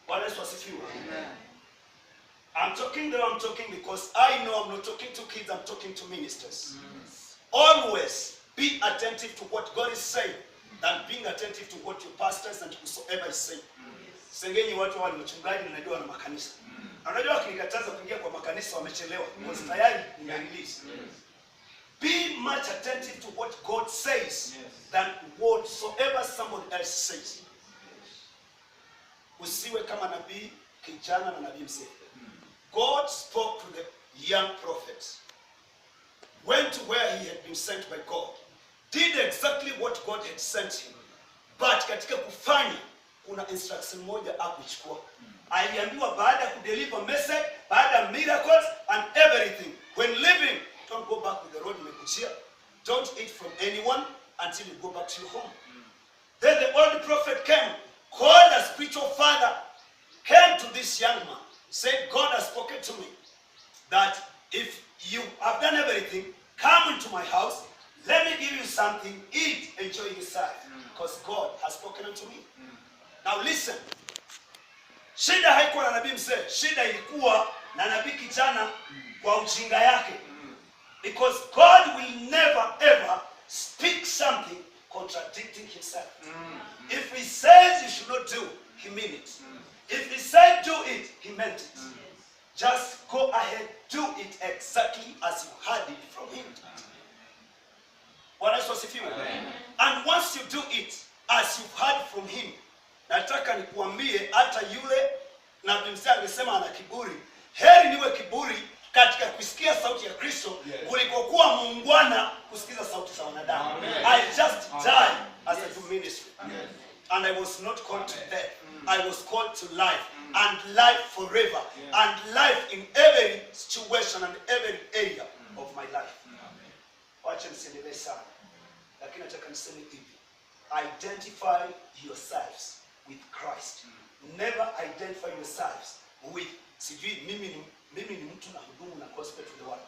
Bwana Yesu asifiwe. I'm talking because I know I'm not talking to kids, I'm talking to ministers. Always be attentive to what God is saying than being attentive to what your pastors and whosoever is saying. Sengenyi watu wale wachungaji na najua na makanisa. Unajua akinikataza kuingia kwa makanisa wamechelewa. Kwa sababu tayari nimerelease. Be much attentive to what God says than whatsoever somebody else says. Usiwe kama nabii kijana na nabii mzee. God spoke to the young prophet. Went to where he had been sent by God. Did exactly what God had sent him. But katika kufanya kuna instruction moja akuchukua. Aliambiwa baada ya kudeliver message, baada ya miracles and everything. When leaving, don't go back with the road umekuchia. Don't eat from anyone until you go back to your home. Then the old prophet came, called a spiritual father, came to this young man, said, God has spoken to me that if you have done everything, come into my house, let me give you something, eat, enjoy yourself, because God has spoken unto me. Now listen, shida haikuwa na nabii mzee, shida ilikuwa na nabii kijana kwa ujinga yake. Because God will never ever speak something contradicting himself. If he says you should not do, he means it. If he said do it, he meant it. Just go ahead, do it exactly as you heard it from him. Bwana Yesu asifiwe. And once you do it as you heard from him, nataka nikuambie hata yule nabii mzee alisema ana kiburi. Heri niwe kiburi katika kusikia sauti ya Kristo kuliko kuwa muungwana kusikiza sauti za wanadamu. I just died as I do ministry. And I was not called to death. I was called to life. And life forever. And life in every situation and every area of my life. Wacha nisiendelee sana. Lakini nataka niseme hivi. Identify yourselves with Christ. Never identify yourselves with sijui mimi ni mtu na hudumu na gospel to the world.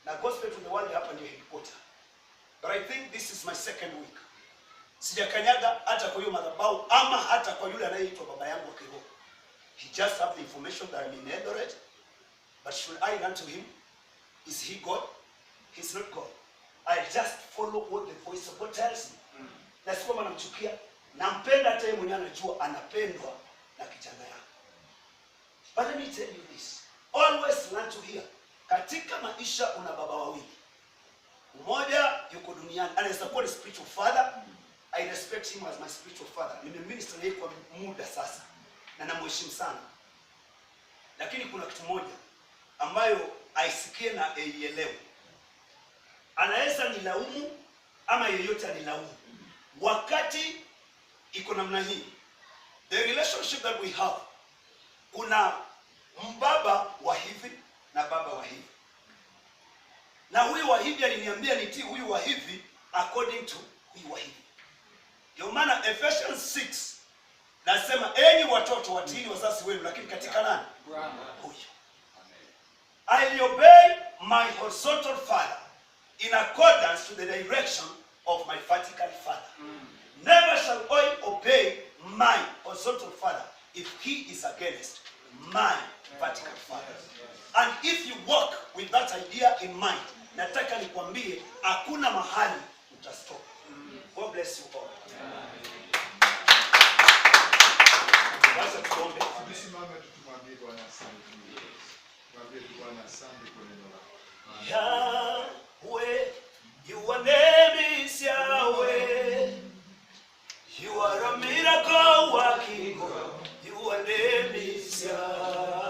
Na gospel to the world hapa ndio headquarter. But I think this is my second week. Sijakanyaga hata kwa hiyo madhabahu ama hata kwa yule anayeitwa baba yangu wa kiroho. He just have the information that I'm in Eldoret. But should I run to him? Is he God? He's not God. I just follow what the voice of God tells me. Na sio kama namchukia, nampenda hata yeye mwenyewe anajua anapendwa na kijana yake. But let me tell you this. Always learn to hear. Katika maisha una baba wawili. Mmoja yuko duniani, anaweza kuwa spiritual father. I respect him as my spiritual father. Nimeminister naye kwa muda sasa na namheshimu sana. Lakini kuna kitu moja ambayo aisikie na aielewe. Anaweza nilaumu ama yeyote anilaumu. Wakati iko namna hii, the relationship that we have, kuna mbaba wa hivi na baba wa hivi. Na huyu wa hivi aliniambia nitii huyu wa hivi according to huyu wa hivi. Ndio maana Ephesians 6 nasema enyi watoto watiini wazazi wenu, lakini katika nani? Huyu. I obey my horizontal father in accordance to the direction of my vertical father. Never shall I obey my horizontal father if he is against my vertical father. And if you walk with that idea in mind, nataka nikwambie hakuna mahali utastop. God bless you all. Wacha tuombe. Tusimame tutumwambie Bwana asante. Mwambie Bwana asante kwa neno lako. Yahweh, your name is Yahweh. You are a miracle working God. Your name is Yahweh.